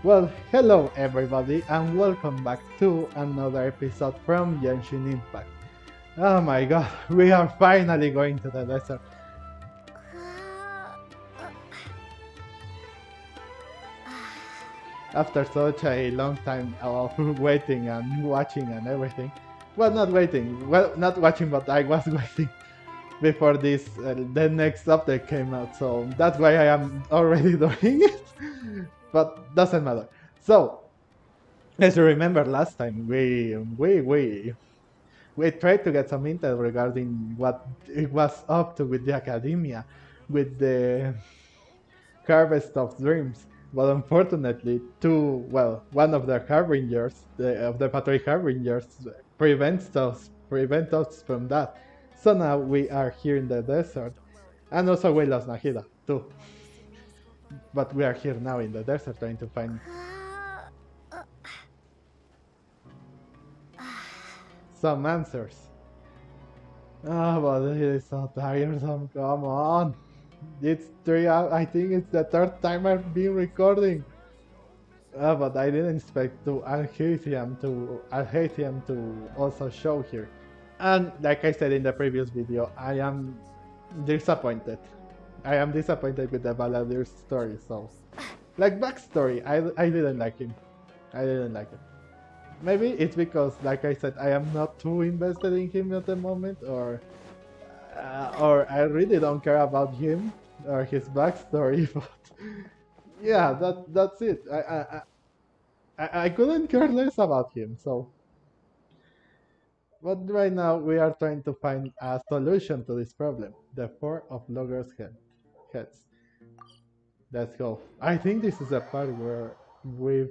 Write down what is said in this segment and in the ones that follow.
Well, hello everybody, and welcome back to another episode from Genshin Impact. Oh my god, we are finally going to the desert. After such a long time of waiting and watching and everything. Well, not waiting, not watching, but I was waiting before the next update came out, so that's why I am already doing it. But doesn't matter. So, as you remember last time, we tried to get some intel regarding what it was up to with the academia, with the harvest of dreams. But unfortunately, one of the harbingers, of the patrol harbingers, prevent us from that. So now we are here in the desert, and also we lost Nahida too. But we are here now in the desert trying to find some answers. Ah, but it is so tiresome. Come on. It's 3 hours. I think it's the third time I've been recording. But I didn't expect Alhaitham to also show here. And like I said in the previous video, I am disappointed. I am disappointed with the Balladeer's story. So, like backstory, I didn't like him. I didn't like it. Maybe it's because, like I said, I am not too invested in him at the moment, or I really don't care about him or his backstory. But yeah, that's it. I couldn't care less about him. So, but right now we are trying to find a solution to this problem. The four of loggers' heads. Let's go. I think this is a part where where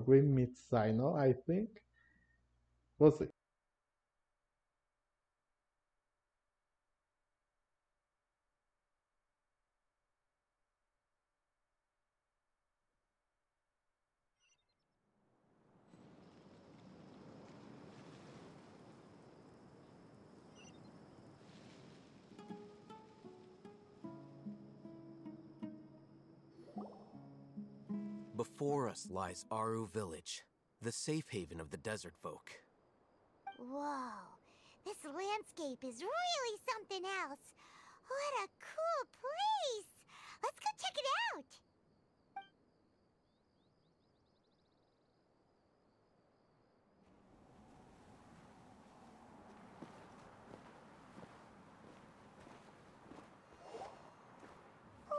we meet Sino. I think we'll see. Before us lies Aru Village, the safe haven of the desert folk. Whoa, this landscape is really something else. What a cool place! Let's go check it out! Wow!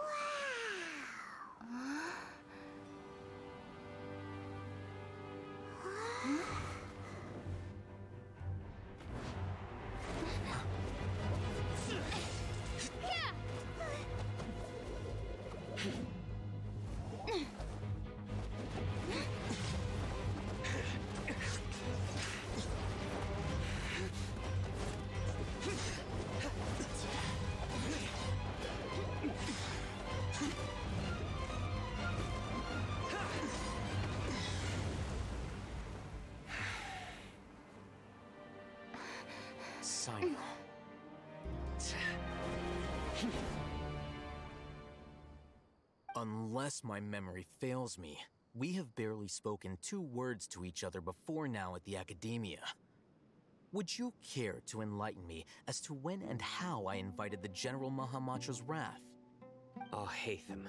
Sino. Unless my memory fails me, we have barely spoken 2 words to each other before now at the Academia. Would you care to enlighten me as to when and how I invited the General Mahamatra's wrath? Alhaitham,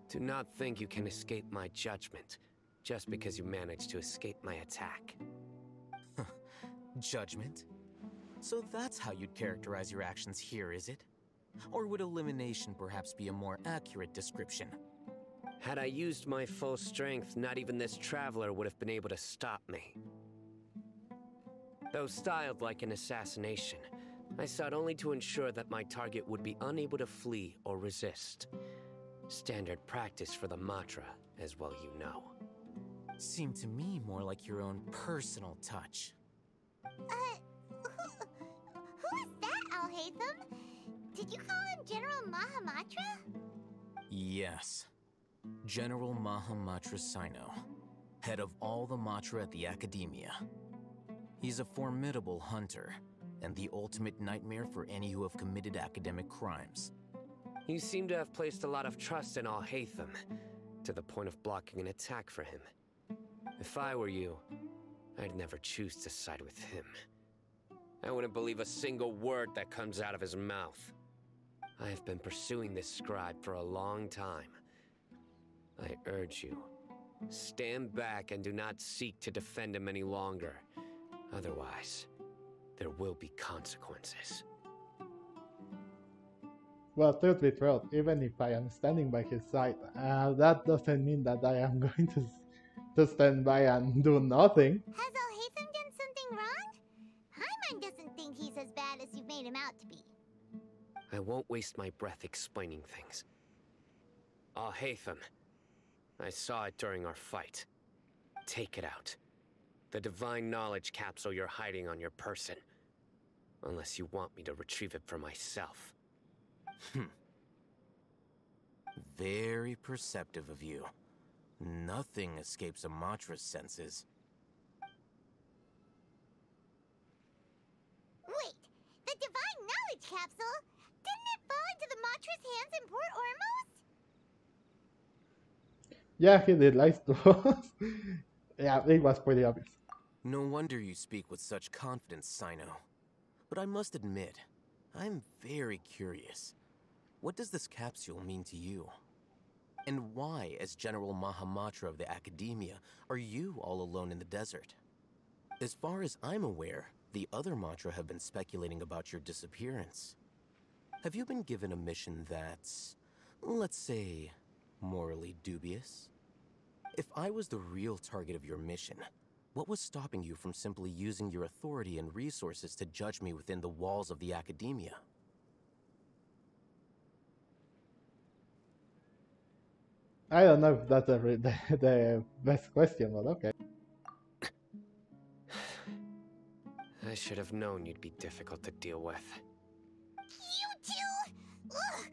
do not think you can escape my judgment just because you managed to escape my attack. Judgment? So that's how you'd characterize your actions here, is it? Or would elimination perhaps be a more accurate description? Had I used my full strength, not even this traveler would have been able to stop me. Though styled like an assassination, I sought only to ensure that my target would be unable to flee or resist. Standard practice for the Matra, as well you know. Seemed to me more like your own personal touch. Who is that, Alhaitham? Did you call him General Mahamatra? Yes. General Mahamatra Sino, head of all the Matra at the Academia. He's a formidable hunter, and the ultimate nightmare for any who have committed academic crimes. You seem to have placed a lot of trust in Alhaitham. to the point of blocking an attack for him. If I were you, I'd never choose to side with him. I wouldn't believe a single word that comes out of his mouth. I have been pursuing this scribe for a long time. I urge you, stand back and do not seek to defend him any longer. Otherwise, there will be consequences. Well, truth be told, even if I am standing by his side, that doesn't mean that I am going to stand by and do nothing. Has Alhaitham done something wrong? Paimon doesn't think he's as bad as you've made him out to be. I won't waste my breath explaining things. Alhaitham, I saw it during our fight. Take it out. The divine knowledge capsule you're hiding on your person. Unless you want me to retrieve it for myself. Very perceptive of you. Nothing escapes a Matra's senses. Wait, the divine knowledge capsule? Didn't it fall into the Matra's hands in Port Ormos? Yeah, he did lies to us. Yeah, it was pretty obvious. No wonder you speak with such confidence, Sino. But I must admit, I'm very curious. What does this capsule mean to you? And why, as General Mahamatra of the Akademia, are you all alone in the desert? As far as I'm aware, the other Matra have been speculating about your disappearance. Have you been given a mission that's, let's say, morally dubious? If I was the real target of your mission, what was stopping you from simply using your authority and resources to judge me within the walls of the Akademia? I don't know if that's the best question, but okay. I should have known you'd be difficult to deal with. You two? Ugh!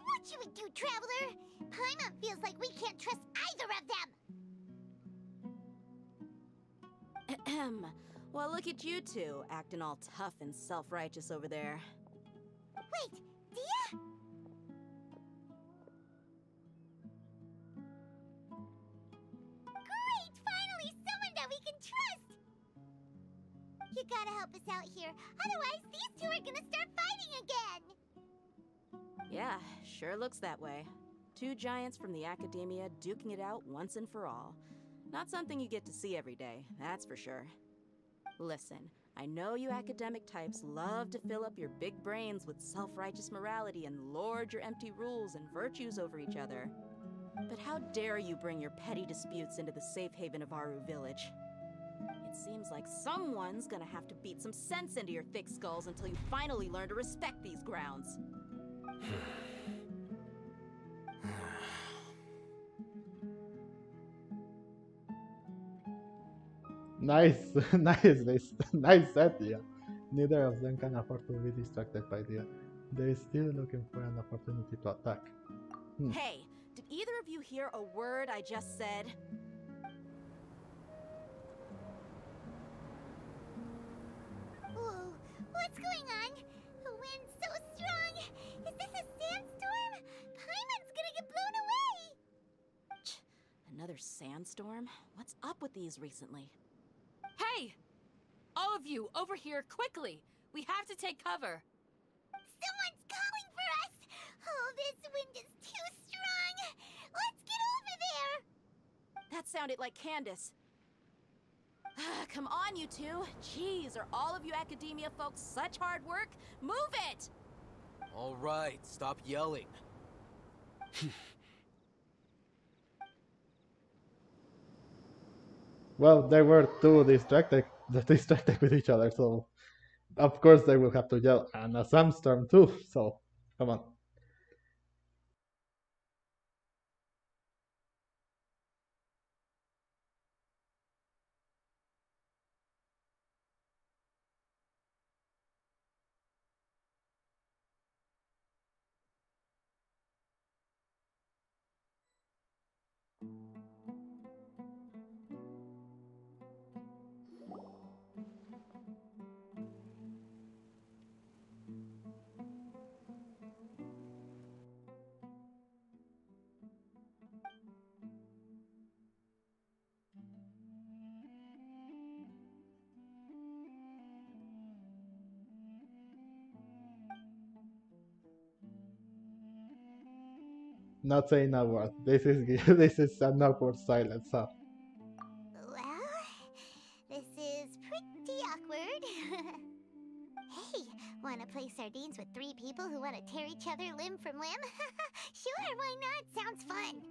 What should we do, Traveler? Paimon feels like we can't trust either of them. Ahem. Well, look at you two, acting all tough and self-righteous over there. Wait, Dia? Great! Finally, someone that we can trust! You gotta help us out here, otherwise these two are gonna start fighting again! Yeah, sure looks that way. Two giants from the Academia duking it out once and for all. Not something you get to see every day, that's for sure. Listen, I know you academic types love to fill up your big brains with self-righteous morality and lord your empty rules and virtues over each other. But how dare you bring your petty disputes into the safe haven of Aru Village? It seems like someone's gonna have to beat some sense into your thick skulls until you finally learn to respect these grounds. Nice, nice set, yeah. Neither of them can afford to be distracted by the. They're still looking for an opportunity to attack. Hey, did either of you hear a word I just said? Whoa, what's going on? The wind's so strong! Is this a sandstorm? Paimon's gonna get blown away! Another sandstorm? What's up with these recently? Hey! All of you, over here, quickly! We have to take cover! Someone's calling for us! Oh, this wind is too strong! Let's get over there! That sounded like Candace. Come on, you two. Jeez, are all of you Academia folks such hard work? Move it! All right, stop yelling. Well, they were too distracted with each other, so of course they will have to yell, and a sandstorm too, so come on. not saying a word. This is this is an awkward silence. So Well, this is pretty awkward. Hey, wanna play sardines with three people who wanna tear each other limb from limb? Sure, why not? Sounds fun.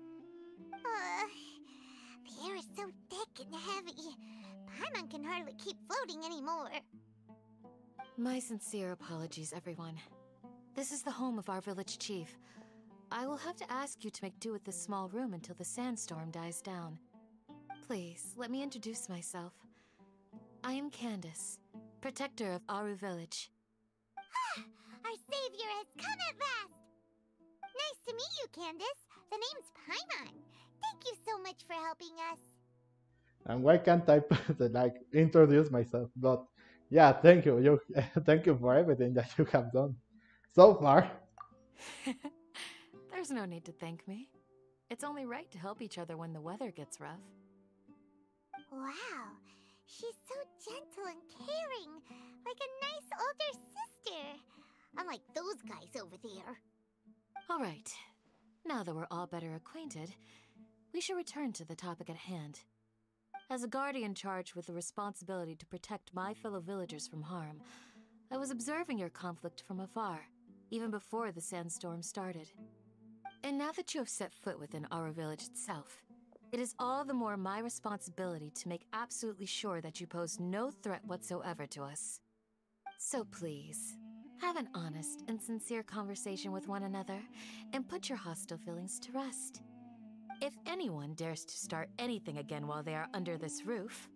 The air is so thick and heavy. Paimon can hardly keep floating anymore. My sincere apologies, everyone. This is the home of our village chief. I will have to ask you to make do with this small room until the sandstorm dies down. Please, let me introduce myself. I am Candace, protector of Aru village. Our savior has come at last! Nice to meet you, Candace. The name's Paimon. Thank you so much for helping us. and why can't I like introduce myself? But yeah, thank you. You thank you for everything that you have done so far. There's no need to thank me. It's only right to help each other when the weather gets rough. Wow, she's so gentle and caring, like a nice older sister. Unlike those guys over there. All right. Now that we're all better acquainted, we should return to the topic at hand. As a guardian charged with the responsibility to protect my fellow villagers from harm, I was observing your conflict from afar, even before the sandstorm started. And now that you have set foot within our village itself, it is all the more my responsibility to make absolutely sure that you pose no threat whatsoever to us. So please, have an honest and sincere conversation with one another, and put your hostile feelings to rest. If anyone dares to start anything again while they are under this roof,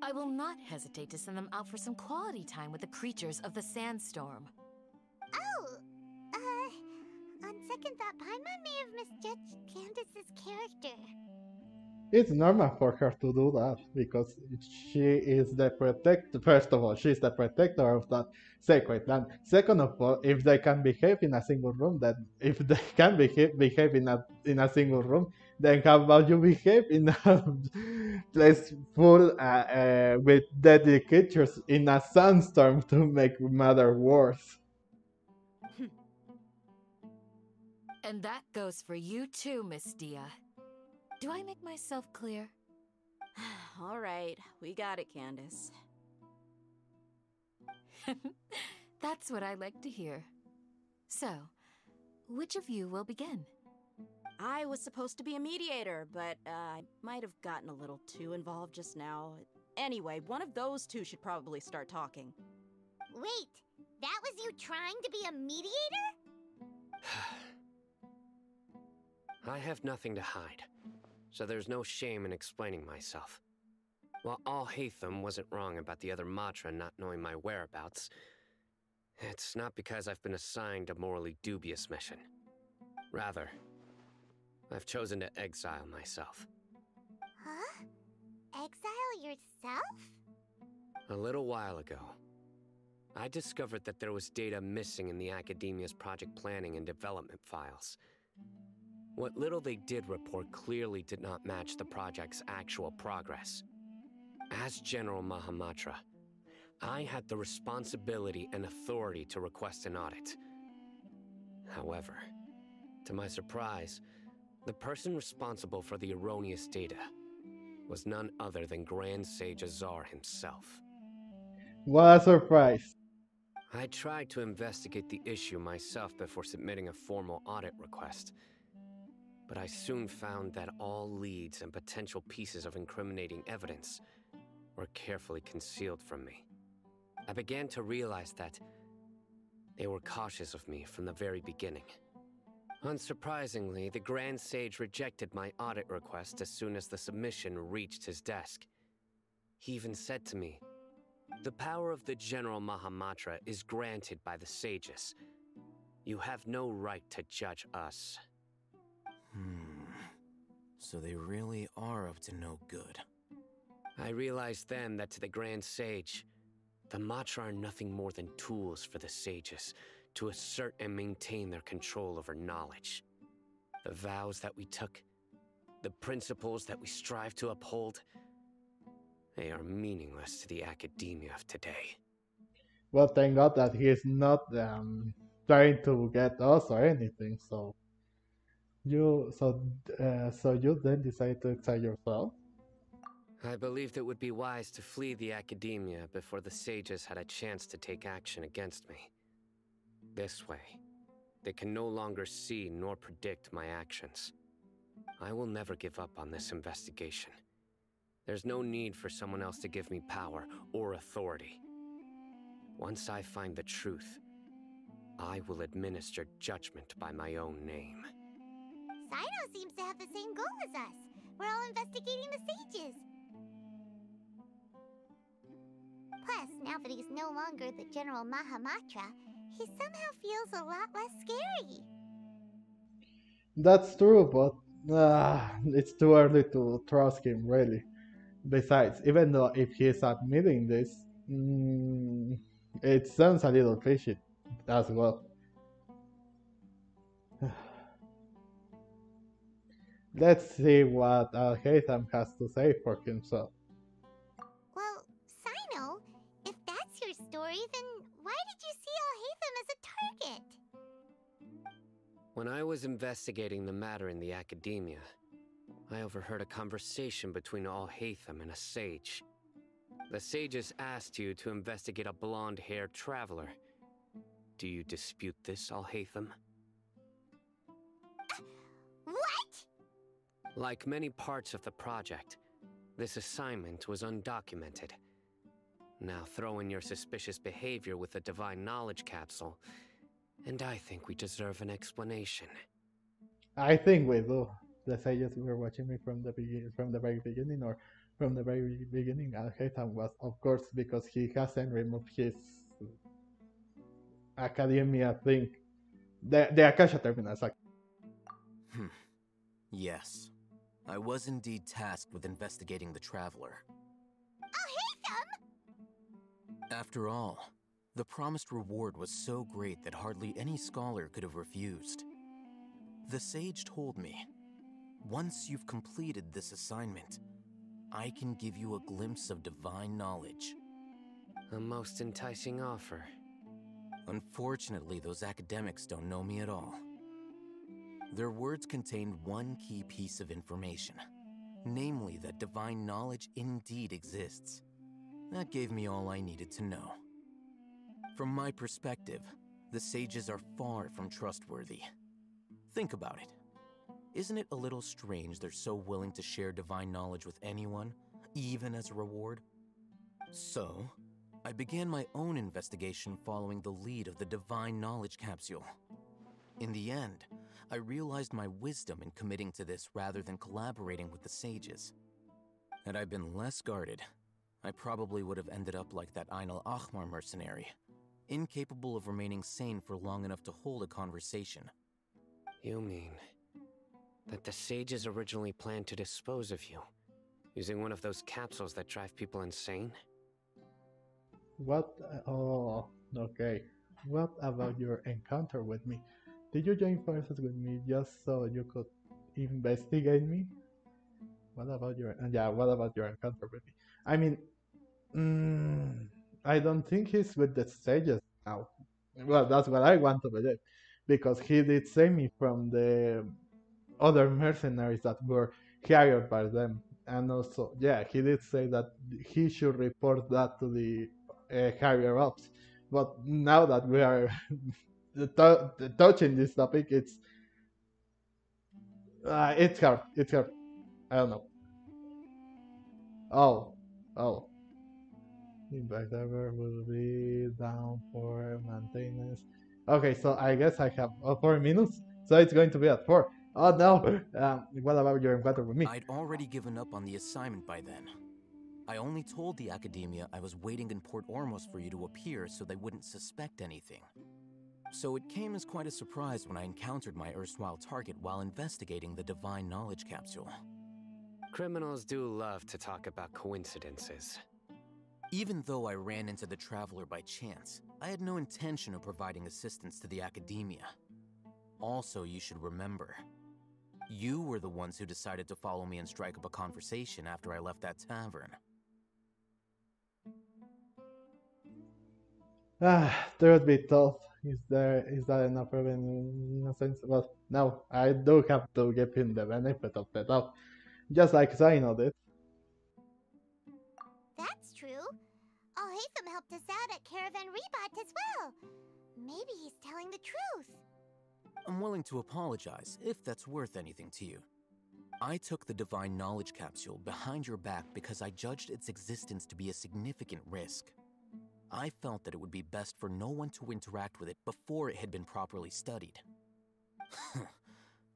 I will not hesitate to send them out for some quality time with the creatures of the sandstorm. Oh, on second thought, Paimon may have misjudged Candace's character. It's normal for her to do that because she is the protector. First of all, she's the protector of that sacred land. Second of all, if they can behave in a single room, then if they can behave in a single room, then how about you behave in a place full with deadly creatures in a sandstorm to make matter worse? And that goes for you too, Miss Dia. Do I make myself clear? All right, we got it, Candace. That's what I like to hear. So, which of you will begin? I was supposed to be a mediator, but I might have gotten a little too involved just now. Anyway, one of those two should probably start talking. Wait, that was you trying to be a mediator? I have nothing to hide, so there's no shame in explaining myself. While Alhaitham wasn't wrong about the other Matra not knowing my whereabouts, it's not because I've been assigned a morally dubious mission. Rather, I've chosen to exile myself. Huh? Exile yourself? A little while ago, I discovered that there was data missing in the Academia's project planning and development files. What little they did report clearly did not match the project's actual progress. As General Mahamatra, I had the responsibility and authority to request an audit. However, to my surprise, the person responsible for the erroneous data was none other than Grand Sage Azar himself. What a surprise! I tried to investigate the issue myself before submitting a formal audit request, but I soon found that all leads and potential pieces of incriminating evidence were carefully concealed from me. I began to realize that they were cautious of me from the very beginning. Unsurprisingly, the Grand Sage rejected my audit request as soon as the submission reached his desk. He even said to me, "The power of the General Mahamatra is granted by the sages. You have no right to judge us." So they really are up to no good. I realized then that to the Grand Sage, the Matra are nothing more than tools for the sages to assert and maintain their control over knowledge. The vows that we took, the principles that we strive to uphold, they are meaningless to the Academia of today. Well, thank God that he is not trying to get us or anything. So So you then decide to exile yourself? I believed it would be wise to flee the Academia before the sages had a chance to take action against me. This way, they can no longer see nor predict my actions. I will never give up on this investigation. There's no need for someone else to give me power or authority. Once I find the truth, I will administer judgment by my own name. Sino seems to have the same goal as us. We're all investigating the sages. Plus, now that he's no longer the General Mahamatra, he somehow feels a lot less scary. That's true, but it's too early to trust him, really. Besides, even though if he's admitting this, it sounds a little fishy as well. Let's see what Alhaitham has to say for himself. Well, Sino, if that's your story, then why did you see Alhaitham as a target? When I was investigating the matter in the Academia, I overheard a conversation between Alhaitham and a sage. The sages asked you to investigate a blonde-haired traveler. Do you dispute this, Alhaitham? What? Like many parts of the project, this assignment was undocumented. Now throw in your suspicious behavior with the Divine Knowledge Capsule, and I think we deserve an explanation. I think we do. The sages were watching me from the from the very beginning, or from the very beginning. Alhaitham was, of course, because he hasn't removed his academia thing, the Akasha terminus. Yes. I was indeed tasked with investigating the Traveler. Alhaitham? After all, the promised reward was so great that hardly any scholar could have refused. The sage told me, once you've completed this assignment, I can give you a glimpse of divine knowledge. A most enticing offer. Unfortunately, those academics don't know me at all. Their words contained one key piece of information, namely that divine knowledge indeed exists. That gave me all I needed to know. From my perspective, the sages are far from trustworthy. Think about it. Isn't it a little strange they're so willing to share divine knowledge with anyone, even as a reward? So, I began my own investigation following the lead of the Divine Knowledge Capsule. In the end, I realized my wisdom in committing to this rather than collaborating with the sages. Had I been less guarded, I probably would have ended up like that Alhaitham mercenary, incapable of remaining sane for long enough to hold a conversation. You mean that the sages originally planned to dispose of you, using one of those capsules that drive people insane? What? Oh, okay. What about your encounter with me? Did you join forces with me just so you could investigate me? What about your What about your encounter with me? I mean, mm, I don't think he's with the sages now. Well, that's what I want to believe, because he did save me from the other mercenaries that were hired by them, and also, yeah, he did say that he should report that to the higher ups. But now that we are touching this topic, it's hard. It's hard. I don't know. Oh, oh. Impact ever will be down for maintenance. Okay, so I guess I have 4 minutes, so it's going to be at 4. Oh no! What about your encounter with me? I'd already given up on the assignment by then. I only told the Academia I was waiting in Port Ormos for you to appear so they wouldn't suspect anything. So it came as quite a surprise when I encountered my erstwhile target while investigating the Divine Knowledge Capsule. Criminals do love to talk about coincidences. Even though I ran into the Traveler by chance, I had no intention of providing assistance to the Academia. Also, you should remember, you were the ones who decided to follow me and strike up a conversation after I left that tavern. That would be tough, Is that enough revenue in a sense? Well, no, I do have to give him the benefit of the doubt, just like Zaino did. That's true. Alhaitham helped us out at Caravan Rebot as well. Maybe he's telling the truth. I'm willing to apologize if that's worth anything to you. I took the Divine Knowledge Capsule behind your back because I judged its existence to be a significant risk. I felt that it would be best for no one to interact with it before it had been properly studied.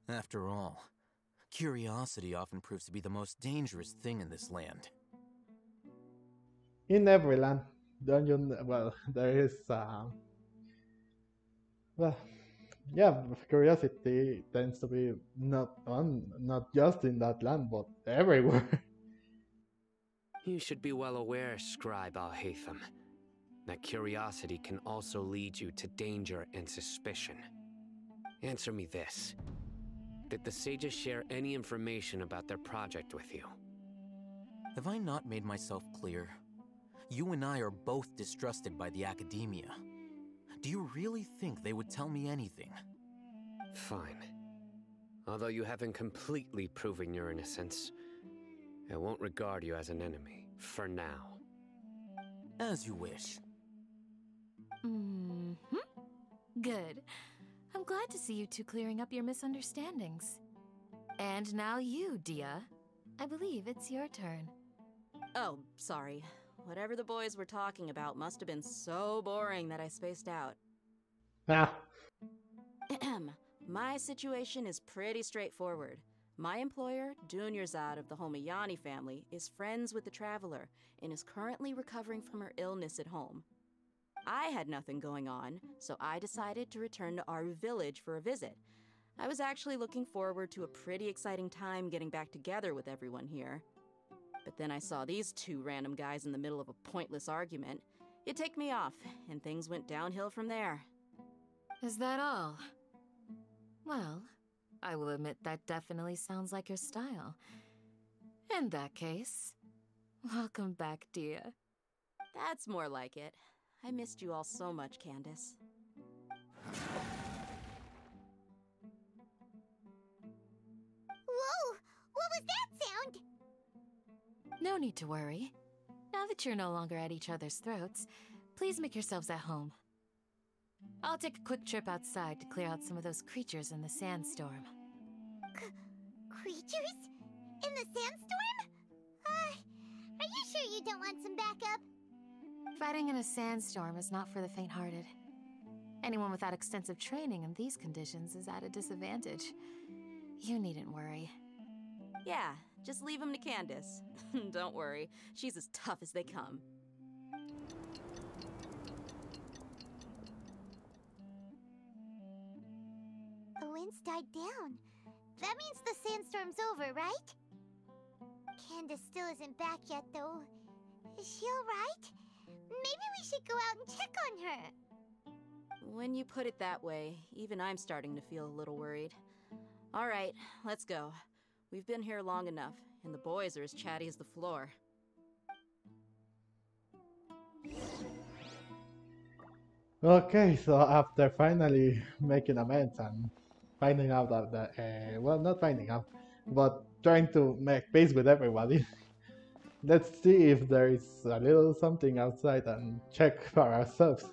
After all, curiosity often proves to be the most dangerous thing in this land. In every land, don't you? Well, there is. Well, yeah, curiosity tends to be not just in that land, but everywhere. You should be well aware, Scribe Alhaitham, that curiosity can also lead you to danger and suspicion. Answer me this. Did the sages share any information about their project with you? Have I not made myself clear? You and I are both distrusted by the Academia. Do you really think they would tell me anything? Fine. Although you haven't completely proven your innocence, I won't regard you as an enemy, for now. As you wish. Mm-hmm. Good. I'm glad to see you two clearing up your misunderstandings. And now you, Dia. I believe it's your turn. Oh, sorry. Whatever the boys were talking about must have been so boring that I spaced out. Ah, My situation is pretty straightforward. My employer, Dunyarzad of the Homayani family, is friends with the Traveler and is currently recovering from her illness at home. I had nothing going on, so I decided to return to our village for a visit. I was actually looking forward to a pretty exciting time getting back together with everyone here. But then I saw these two random guys in the middle of a pointless argument. It ticked me off, and things went downhill from there. Is that all? Well, I will admit that definitely sounds like your style. In that case, welcome back, Dia. That's more like it. I missed you all so much, Candace. Whoa! What was that sound? No need to worry. Now that you're no longer at each other's throats, please make yourselves at home. I'll take a quick trip outside to clear out some of those creatures in the sandstorm. Creatures? In the sandstorm? Are you sure you don't want some backup? Fighting in a sandstorm is not for the faint-hearted. Anyone without extensive training in these conditions is at a disadvantage. You needn't worry. Yeah, just leave them to Candace. Don't worry, she's as tough as they come. The winds died down. That means the sandstorm's over, right? Candace still isn't back yet, though. Is she alright? Maybe we should go out and check on her. When you put it that way, even I'm starting to feel a little worried. All right, let's go. We've been here long enough, and the boys are as chatty as the floor. okay, so after finally making amends and finding out that, well, not finding out, but trying to make peace with everybody, let's see if there is a little something outside and check for ourselves.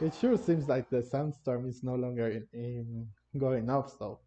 It sure seems like the sandstorm is no longer in going up, so.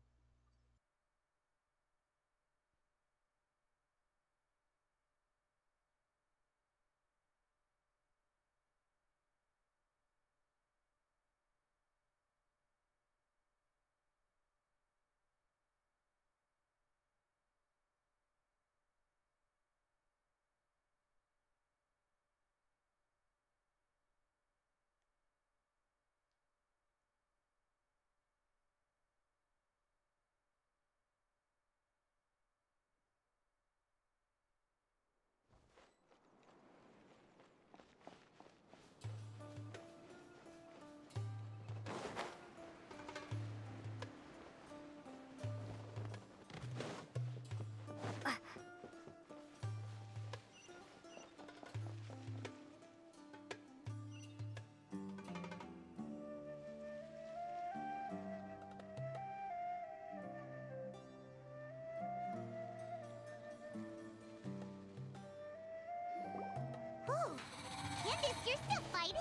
you're still fighting?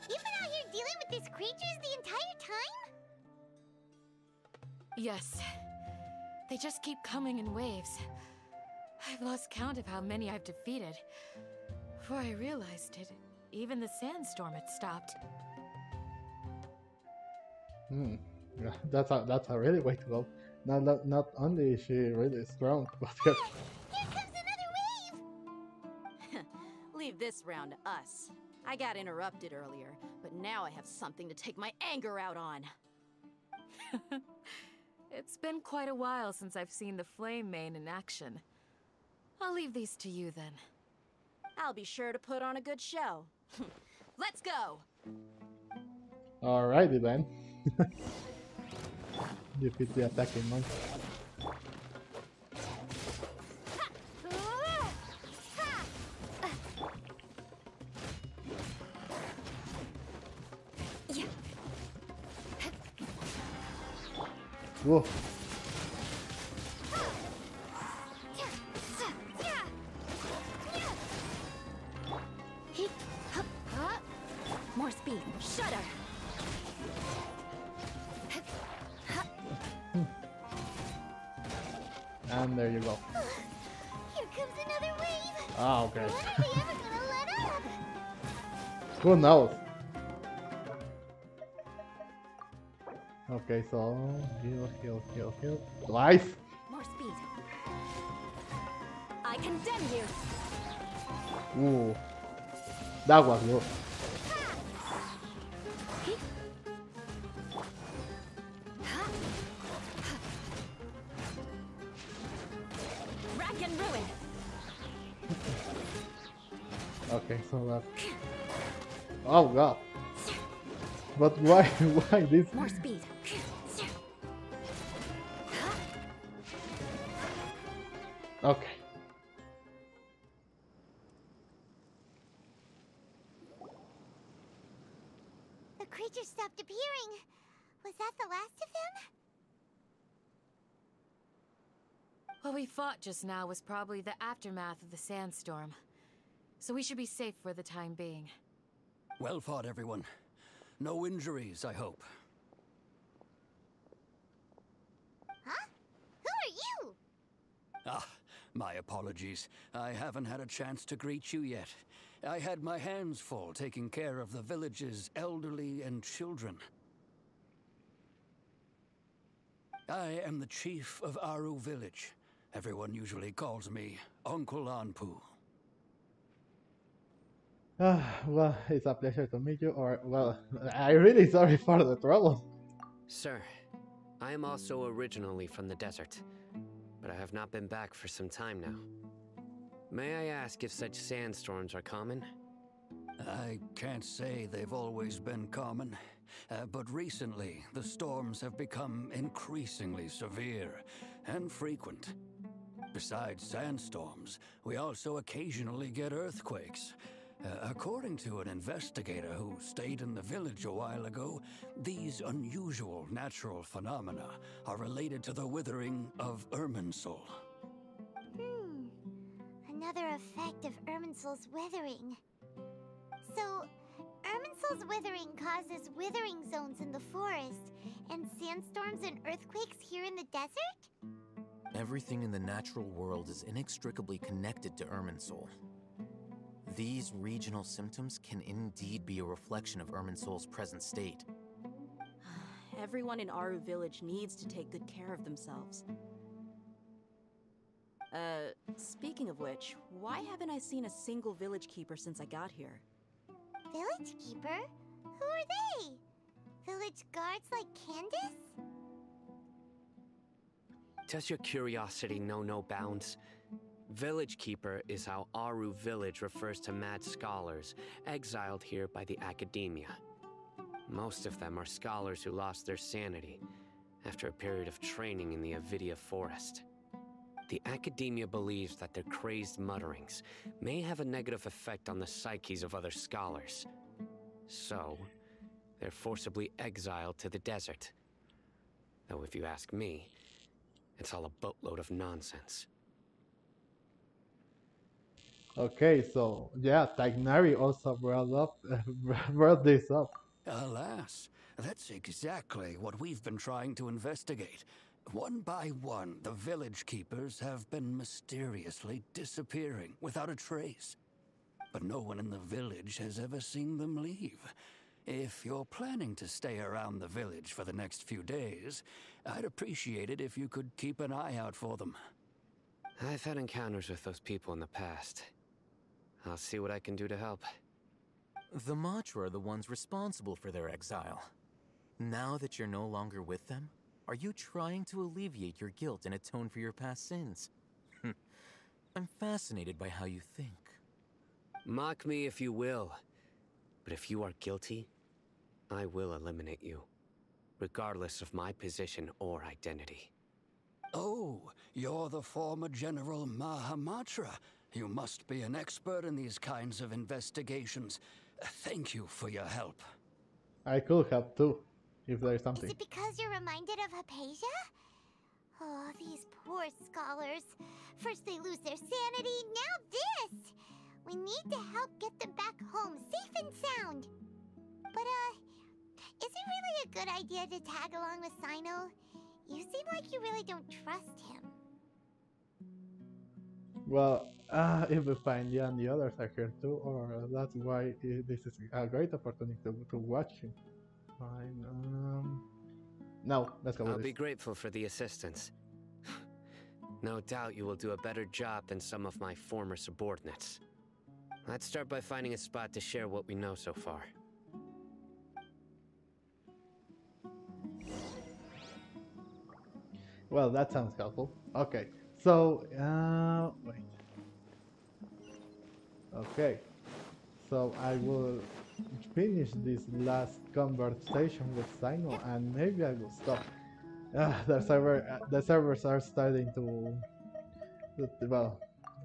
You've been out here dealing with these creatures the entire time? Yes. They just keep coming in waves. I've lost count of how many I've defeated. Before I realized it, even the sandstorm had stopped. Yeah, that's a really way to go. Not only is she really strong, but Hey, here comes another wave! Leave this round to us. I got interrupted earlier, but now I have something to take my anger out on. It's been quite a while since I've seen the Flame Mane in action. I'll leave these to you then. I'll be sure to put on a good show. Let's go! alrighty then. Defeat the attacking monster. Whoa. More speed. Shudder! And there you go. Here comes another wave! Ah, okay. When are they ever gonna let up? Who knows? Okay, so heal. Twice. More speed. I condemn you! Ooh, that was good. Rack and ruin! Okay, so that. Oh god. But why? Why this? More speed. Okay. The creature stopped appearing. Was that the last of him? What we fought just now was probably the aftermath of the sandstorm. So we should be safe for the time being. Well fought, everyone. No injuries, I hope. Huh? Who are you? Ah, my apologies. I haven't had a chance to greet you yet. I had my hands full taking care of the village's elderly and children. I am the chief of Aru village. Everyone usually calls me Uncle Anpu. Well, it's a pleasure to meet you, or, well, I'm really sorry for the trouble. Sir, I am also originally from the desert, but I have not been back for some time now. May I ask if such sandstorms are common? I can't say they've always been common, but recently the storms have become increasingly severe and frequent. Besides sandstorms, we also occasionally get earthquakes. According to an investigator who stayed in the village a while ago, these unusual natural phenomena are related to the withering of Irminsul. Another effect of Irminsul's withering. So, Irminsul's withering causes withering zones in the forest, and sandstorms and earthquakes here in the desert? Everything in the natural world is inextricably connected to Irminsul. These regional symptoms can indeed be a reflection of Irminsul's present state. Everyone in Aru village needs to take good care of themselves. Speaking of which, why haven't I seen a single village keeper since I got here? Village keeper? Who are they? Village guards like Candace? Does your curiosity know no bounds? Village Keeper is how Aru village refers to mad scholars, exiled here by the Akademia. Most of them are scholars who lost their sanity after a period of training in the Avidia forest. The Academia believes that their crazed mutterings may have a negative effect on the psyches of other scholars. So, they're forcibly exiled to the desert. Though if you ask me, it's all a boatload of nonsense. Okay, so yeah, Tagnari also brought this up. Alas, that's exactly what we've been trying to investigate. One by one, the village keepers have been mysteriously disappearing without a trace. But no one in the village has ever seen them leave. If you're planning to stay around the village for the next few days, I'd appreciate it if you could keep an eye out for them. I've had encounters with those people in the past. I'll see what I can do to help. The Matra are the ones responsible for their exile. Now that you're no longer with them, are you trying to alleviate your guilt and atone for your past sins? I'm fascinated by how you think. Mock me if you will, but if you are guilty, I will eliminate you, regardless of my position or identity. Oh, you're the former General Mahamatra. You must be an expert in these kinds of investigations. Thank you for your help. I could help too, if there's Is something. it because you're reminded of Hypatia? Oh, these poor scholars. First they lose their sanity, now this! We need to help get them back home, safe and sound. But, is it really a good idea to tag along with Sino? You seem like you really don't trust him. Well, if we find yeah, and the others are here too, or that's why this is a great opportunity to watch him. Fine. No, let's go with I'll this. be grateful for the assistance. No doubt you will do a better job than some of my former subordinates. Let's start by finding a spot to share what we know so far. Well, that sounds helpful. Okay, so wait. Okay, so I will finish this last conversation with Sino, and maybe I will stop. The servers are starting to. Well,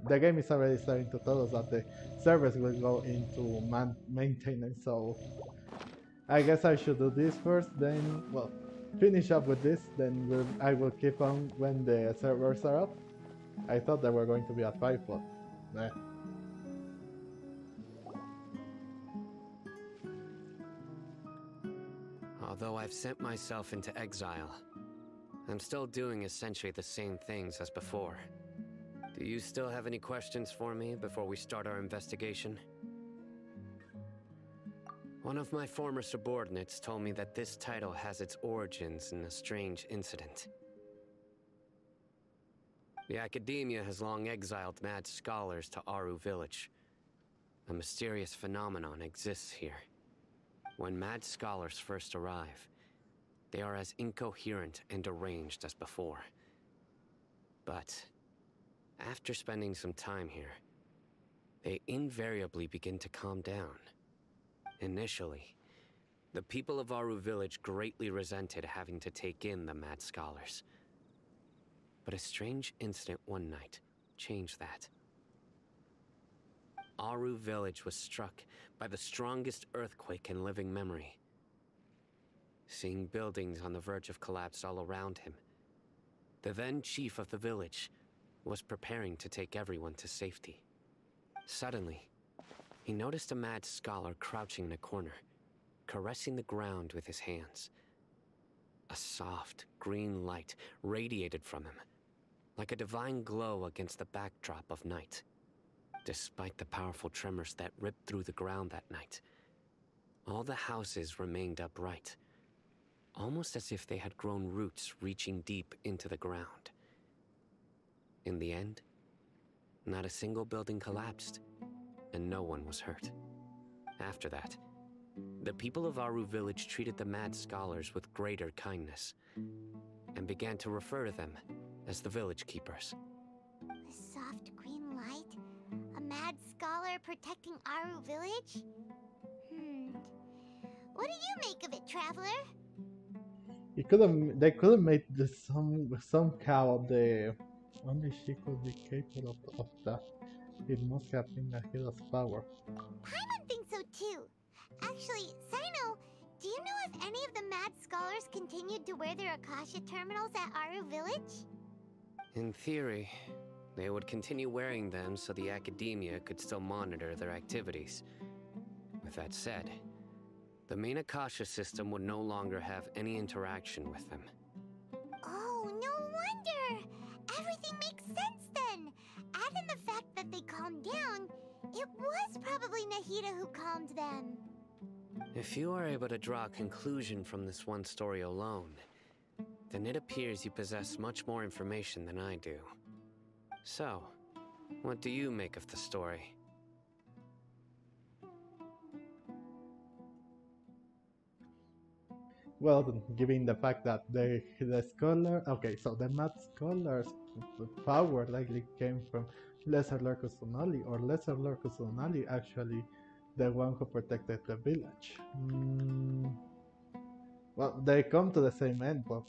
the game is already starting to tell us that the servers will go into maintenance. So I guess I should do this first, then well, finish up with this. Then I will keep on when the servers are up. I thought they were going to be at 5, but nah. Although I've sent myself into exile, I'm still doing essentially the same things as before. Do you still have any questions for me before we start our investigation? One of my former subordinates told me that this title has its origins in a strange incident. The Academia has long exiled mad scholars to Aru village. A mysterious phenomenon exists here. When mad scholars first arrive, they are as incoherent and deranged as before. But after spending some time here, they invariably begin to calm down. Initially, the people of Aru village greatly resented having to take in the mad scholars. But a strange incident one night changed that. Aru village was struck by the strongest earthquake in living memory. Seeing buildings on the verge of collapse all around him, the then chief of the village was preparing to take everyone to safety. Suddenly, he noticed a mad scholar crouching in a corner, caressing the ground with his hands. A soft, green light radiated from him, like a divine glow against the backdrop of night. Despite the powerful tremors that ripped through the ground that night, all the houses remained upright, almost as if they had grown roots reaching deep into the ground. In the end, not a single building collapsed, and no one was hurt. After that, the people of Aru village treated the mad scholars with greater kindness, and began to refer to them as the village keepers. A soft green light? A mad scholar protecting Aru village? What do you make of it, traveler? They could have made somehow the only she could be capable of that. It must have been Nahida's power. Paimon thinks so too. Actually, Sino, do you know if any of the mad scholars continued to wear their Akasha terminals at Aru village? In theory, They would continue wearing them so the Academia could still monitor their activities. With that said, the main Akasha system would no longer have any interaction with them. Oh, no wonder! Everything makes sense then! Add in the fact that they calmed down, it was probably Nahida who calmed them. If you are able to draw a conclusion from this one story alone, then it appears you possess much more information than I do. So, what do you make of the story? Well, given the fact that the scholar, okay, so the math scholar's power likely came from Lesser Lord Kusunali, or Lesser Lord Kusunali actually the one who protected the village. Well, they come to the same end, but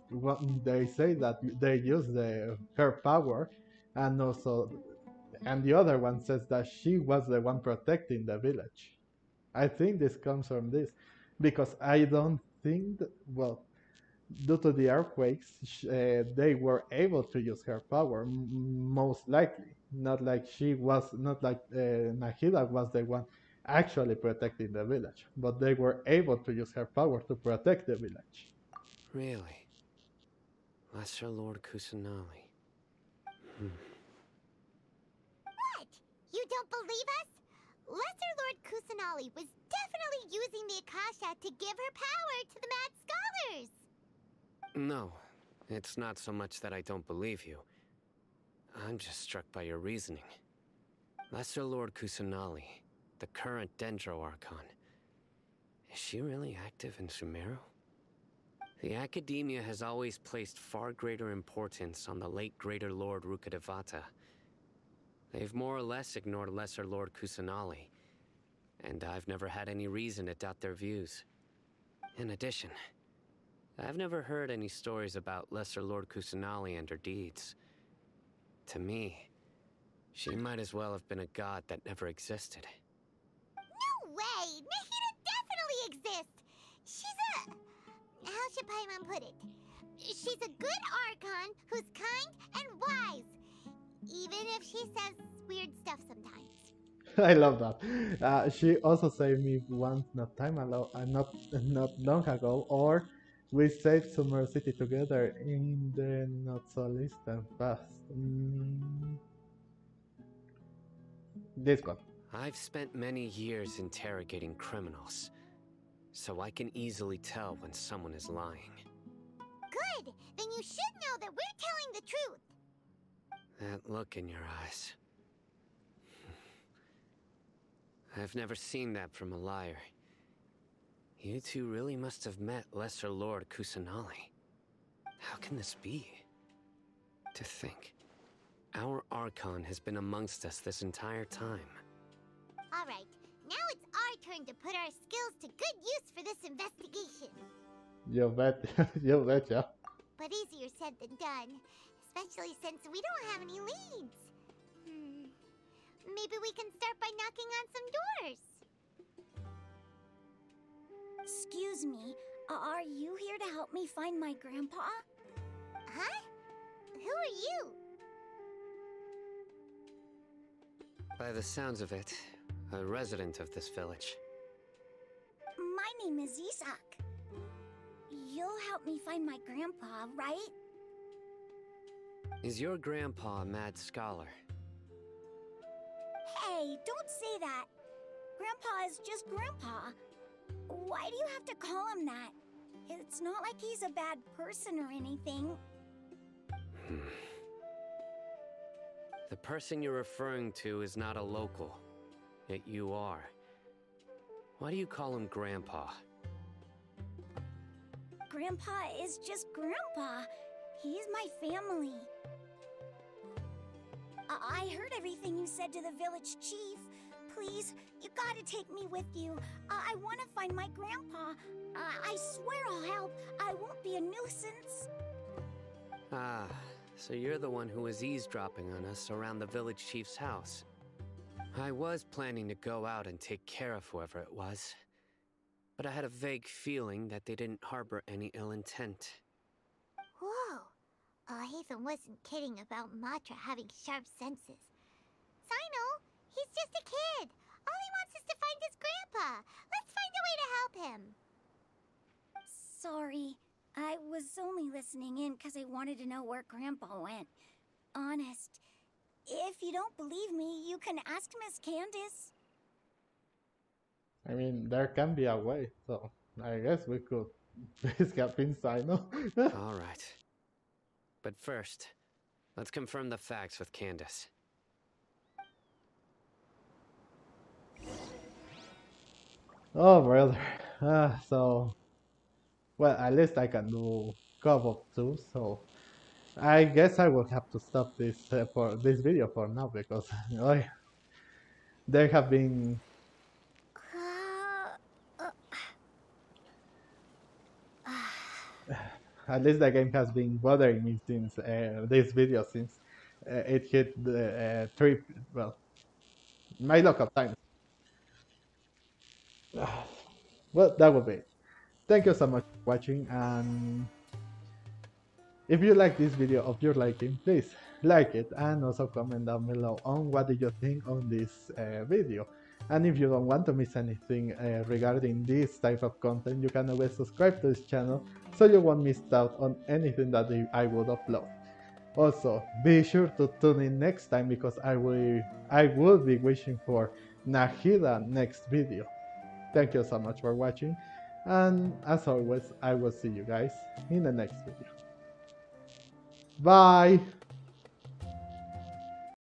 they say that they use her power, and also, and the other one says that she was the one protecting the village. I think this comes from this, because I don't think, well, due to the earthquakes, they were able to use her power, most likely. Not like she was, not like Nahida was the one actually protecting the village, but they were able to use her power to protect the village. Really? Lesser Lord Kusanali. What? You don't believe us? Lesser Lord Kusanali was definitely using the Akasha to give her power to the Mad Scholars! No, it's not so much that I don't believe you. I'm just struck by your reasoning. Lesser Lord Kusanali, the current Dendro Archon. Is she really active in Sumeru? The Academia has always placed far greater importance on the late Greater Lord Rukkhadevata. They've more or less ignored Lesser Lord Kusanali, and I've never had any reason to doubt their views. In addition, I've never heard any stories about Lesser Lord Kusanali and her deeds. To me, she might as well have been a god that never existed. No way! Nahida definitely exists! She's a... how should Paimon put it? She's a good Archon who's kind and wise. Even if she says weird stuff sometimes. I love that. She also saved me once, not long ago, or we saved Summer City together in the not so distant past. This one. I've spent many years interrogating criminals, so I can easily tell when someone is lying. Good! Then you should know that we're telling the truth! That look in your eyes. I've never seen that from a liar. You two really must have met Lesser Lord Kusanali. How can this be? To think, our Archon has been amongst us this entire time. Alright, now it's our turn to put our skills to good use for this investigation. You bet. You betcha. But easier said than done, especially since we don't have any leads. Maybe we can start by knocking on some doors. Excuse me, are you here to help me find my grandpa? Huh? Who are you? By the sounds of it, a resident of this village. My name is Isak. You'll help me find my grandpa, right? Is your grandpa a mad scholar? Hey, don't say that. Grandpa is just Grandpa. Why do you have to call him that? It's not like he's a bad person or anything. The person you're referring to is not a local, yet you are. Why do you call him Grandpa? Grandpa is just Grandpa. He's my family. I heard everything you said to the village chief. Please, you gotta take me with you. I want to find my grandpa. I swear I'll help. I won't be a nuisance. Ah, so you're the one who was eavesdropping on us around the village chief's house. I was planning to go out and take care of whoever it was, but I had a vague feeling that they didn't harbor any ill intent. Whoa, Alhaitham wasn't kidding about Matra having sharp senses. Sino, he's just a kid. All he wants is to find his grandpa. Let's find a way to help him. Sorry, I was only listening in because I wanted to know where Grandpa went. Honest. If you don't believe me, you can ask Miss Candace. I mean, there can be a way, so I guess we could escape inside, no? All right. But first, let's confirm the facts with Candace. Oh, brother. So, well, at least I can do co-op too, so I guess I will have to stop this for this video for now because there have been Uh, at least the game has been bothering me since this video since it hit the three well my local time. Well, that would be it. Thank you so much for watching, and if you like this video of your liking, please like it and also comment down below on what did you think on this video. And if you don't want to miss anything regarding this type of content, you can always subscribe to this channel so you won't miss out on anything that I would upload. Also, be sure to tune in next time because I will be wishing for Nahida next video. Thank you so much for watching, and as always, I will see you guys in the next video. Bye!